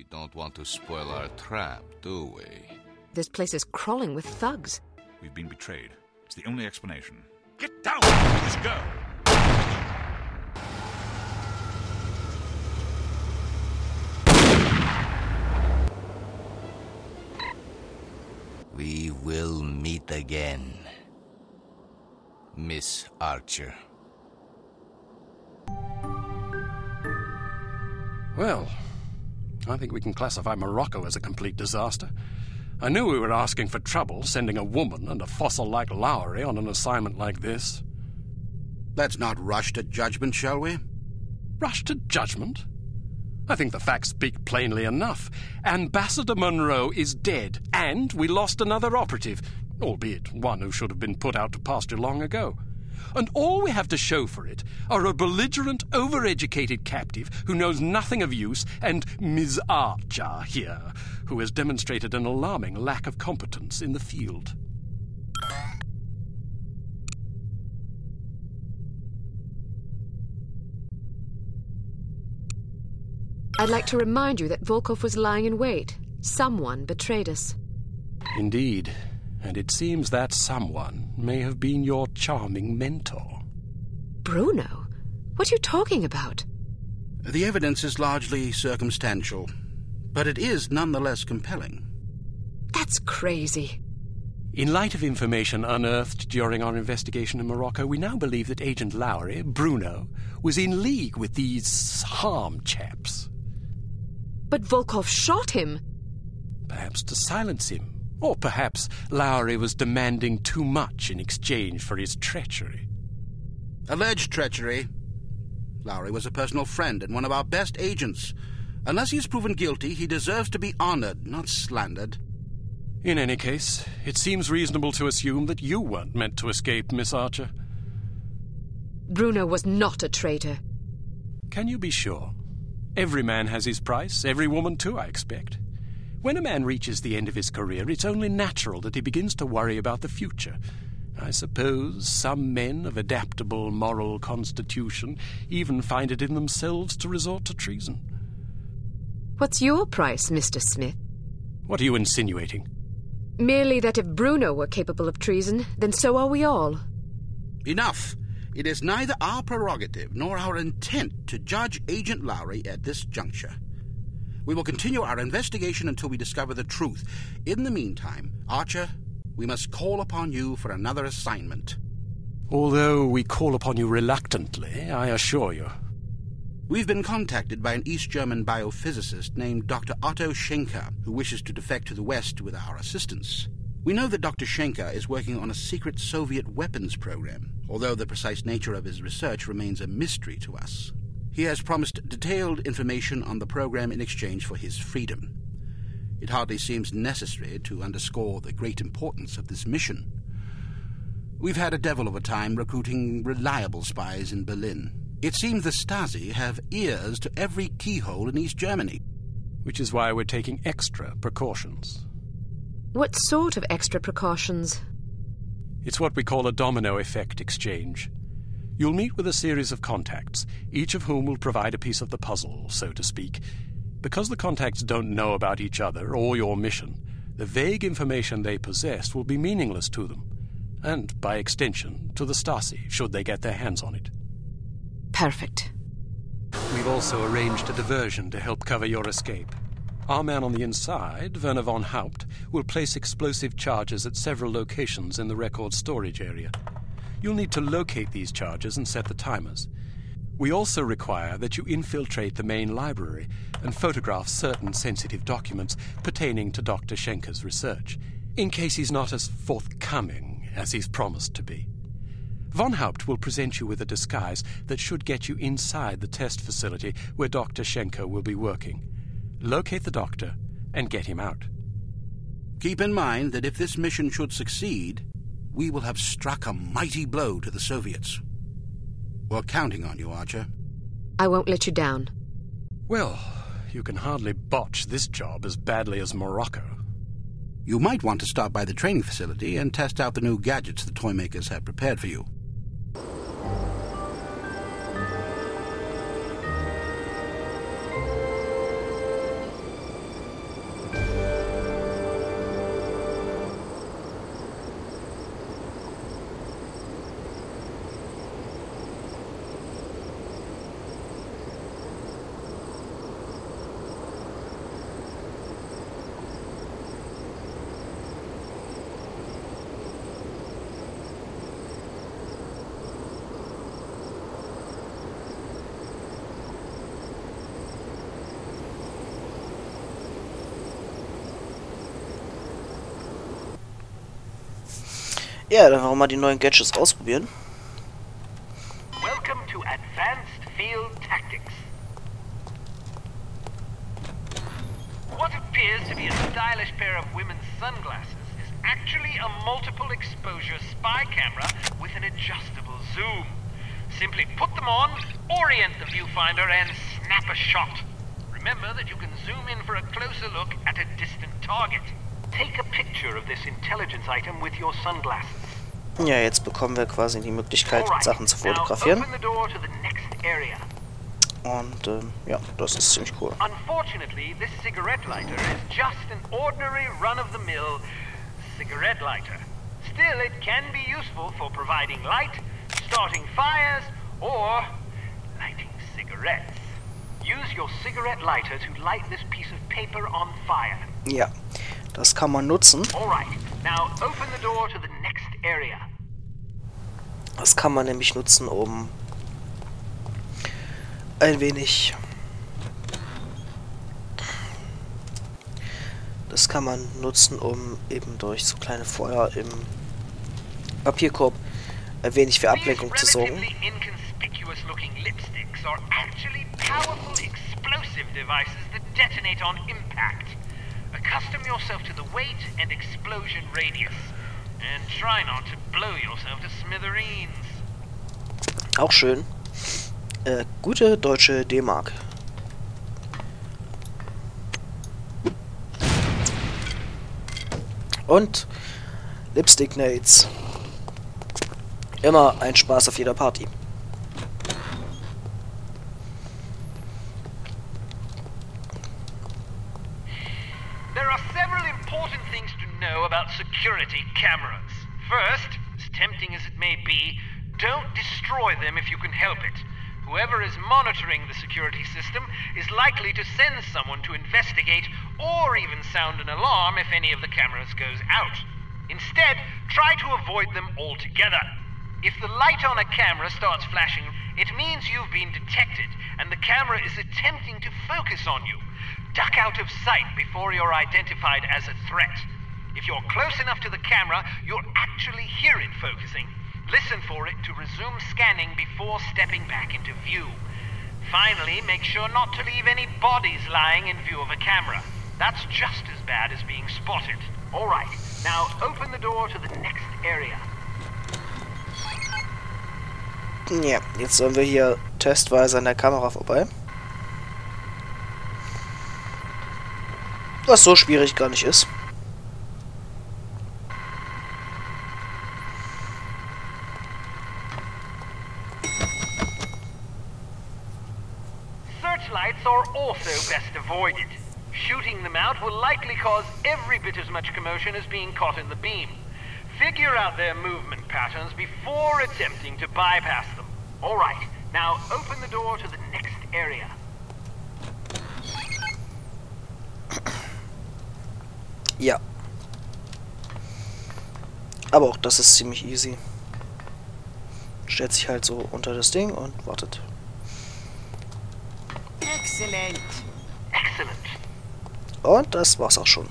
We don't want to spoil our trap, do we? This place is crawling with thugs. We've been betrayed. It's the only explanation. Get down! Let's go! We will meet again, Miss Archer. Well, I think we can classify Morocco as a complete disaster. I knew we were asking for trouble, sending a woman and a fossil like Lowry on an assignment like this. Let's not rush to judgment, shall we? Rush to judgment? I think the facts speak plainly enough. Ambassador Monroe is dead, and we lost another operative, albeit one who should have been put out to pasture long ago. And all we have to show for it are a belligerent, overeducated captive who knows nothing of use, and Ms. Archer here, who has demonstrated an alarming lack of competence in the field. I'd like to remind you that Volkov was lying in wait. Someone betrayed us. Indeed. And it seems that someone may have been your charming mentor. Bruno? What are you talking about? The evidence is largely circumstantial, but it is nonetheless compelling. That's crazy. In light of information unearthed during our investigation in Morocco, we now believe that Agent Lowry, Bruno, was in league with these harm chaps. But Volkov shot him. Perhaps to silence him. Or perhaps Lowry was demanding too much in exchange for his treachery. Alleged treachery. Lowry was a personal friend and one of our best agents. Unless he is proven guilty, he deserves to be honored, not slandered. In any case, it seems reasonable to assume that you weren't meant to escape, Miss Archer. Bruno was not a traitor. Can you be sure? Every man has his price, every woman too, I expect. When a man reaches the end of his career, it's only natural that he begins to worry about the future. I suppose some men of adaptable moral constitution even find it in themselves to resort to treason. What's your price, Mr. Smith? What are you insinuating? Merely that if Bruno were capable of treason, then so are we all. Enough! It is neither our prerogative nor our intent to judge Agent Lowry at this juncture. We will continue our investigation until we discover the truth. In the meantime, Archer, we must call upon you for another assignment. Although we call upon you reluctantly, I assure you. We've been contacted by an East German biophysicist named Dr. Otto Schenker, who wishes to defect to the West with our assistance. We know that Dr. Schenker is working on a secret Soviet weapons program, although the precise nature of his research remains a mystery to us. He has promised detailed information on the program in exchange for his freedom. It hardly seems necessary to underscore the great importance of this mission. We've had a devil of a time recruiting reliable spies in Berlin. It seems the Stasi have ears to every keyhole in East Germany. Which is why we're taking extra precautions. What sort of extra precautions? It's what we call a domino effect exchange. You'll meet with a series of contacts, each of whom will provide a piece of the puzzle, so to speak. Because the contacts don't know about each other or your mission, the vague information they possess will be meaningless to them, and, by extension, to the Stasi, should they get their hands on it. Perfect. We've also arranged a diversion to help cover your escape. Our man on the inside, Werner von Haupt, will place explosive charges at several locations in the record storage area. You'll need to locate these charges and set the timers. We also require that you infiltrate the main library and photograph certain sensitive documents pertaining to Dr. Schenker's research, in case he's not as forthcoming as he's promised to be. Von Haupt will present you with a disguise that should get you inside the test facility where Dr. Schenker will be working. Locate the doctor and get him out. Keep in mind that if this mission should succeed, we will have struck a mighty blow to the Soviets. We're counting on you, Archer. I won't let you down. Well, you can hardly botch this job as badly as Morocco. You might want to stop by the training facility and test out the new gadgets the toy makers have prepared for you. Ja, dann wollen wir mal die neuen Gadgets ausprobieren. Welcome to Advanced Field Tactics. What appears to be a stylish pair of women's sunglasses is actually a multiple exposure spy camera with an adjustable zoom. Simply put them on, orient the viewfinder, and snap a shot. Remember that you can zoom in for a closer look at a distant target. Take a picture of this intelligence item with your sunglasses. Ja, jetzt bekommen wir quasi die Möglichkeit, Sachen zu fotografieren. Und ja, das ist ziemlich cool. Unfortunately, this cigarette lighter is just an ordinary run-of-the-mill cigarette lighter. Still, it can be useful for providing light, starting fires, or lighting cigarettes. Use your cigarette lighter to light this piece of paper on fire. Ja, das kann man nutzen. Alright, now open the door to the next area. Das kann man nämlich nutzen, um ein wenig... Das kann man nutzen, um eben durch so kleine Feuer im Papierkorb ein wenig für Ablenkung zu sorgen. Lipsticks are actually powerful explosive devices that detonate on impact. Accustom yourself to the weight and explosion radius. And try not to blow yourself to smithereens. Auch schön. Gute deutsche D-Mark. Und Lipstick Nades. Immer ein Spaß auf jeder Party. There are several important things to know about security cameras. First, as tempting as it may be, don't destroy them if you can help it. Whoever is monitoring the security system is likely to send someone to investigate or even sound an alarm if any of the cameras goes out. Instead, try to avoid them altogether. If the light on a camera starts flashing, it means you've been detected and the camera is attempting to focus on you. Duck out of sight before you're identified as a threat. If you're close enough to the camera, you'll actually hear it focusing. Listen for it to resume scanning before stepping back into view. Finally, make sure not to leave any bodies lying in view of a camera. That's just as bad as being spotted. Alright, now open the door to the next area. Ja, jetzt sollen wir hier testweise an der Kamera vorbei. Was so schwierig gar nicht ist. Searchlights are also best avoided. Shooting them out will likely cause every bit as much commotion as being caught in the beam. Figure out their movement patterns before attempting to bypass them. Alright, now open the door to the next area. Ja. Aber auch das ist ziemlich easy. Stellt sich halt so unter das Ding und wartet. Excellent. Excellent. Und das war's auch schon.